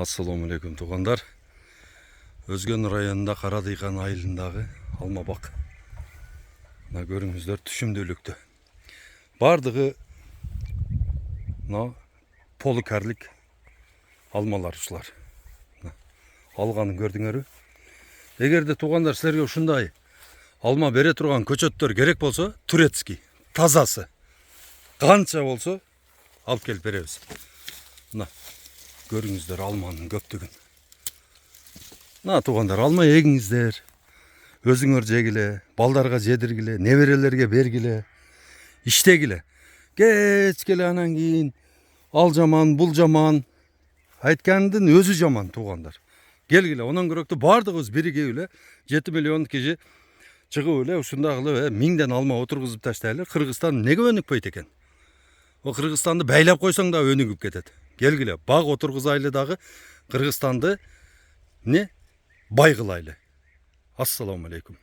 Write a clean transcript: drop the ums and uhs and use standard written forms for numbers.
Assalamualaikum туғандар. Өзген районында Қарадыйқан айылындағы алма бақ. Мына көріңіздер түшімділікті. Бардығы полукәрлік алмалар ұшылар. Алғанын көрдіңер. Егерде туғандар сілерге ұшындай алма бере тұрған көчөттөр керек болса, турецкий, тазасы. Қанша болса, алып келіп береміз. Мына көріңіздер алманың көптігін. Туғандар алма егіңіздер. Өзіңөр жегіле, балдарға жедіргіле, неберелерге бергіле, іштегіле. Кеч келе анан кейін ал жаман, бұл жаман. Айткандын өзі жаман туғандар. Келгіле, онан көрөктү бардығыз бірігейле 7 миллион киши чыгып эле ушундагы 1000ден алма отургузуп таштайлы. Кыргызстан неге өнүкпөйт экен? О Кыргызстанды байлап койсоң да өнүгүп кетет. Келгіле, баг отургузайлы дагы Кыргызстанды бай кылайлы. Ассаламу алейкум.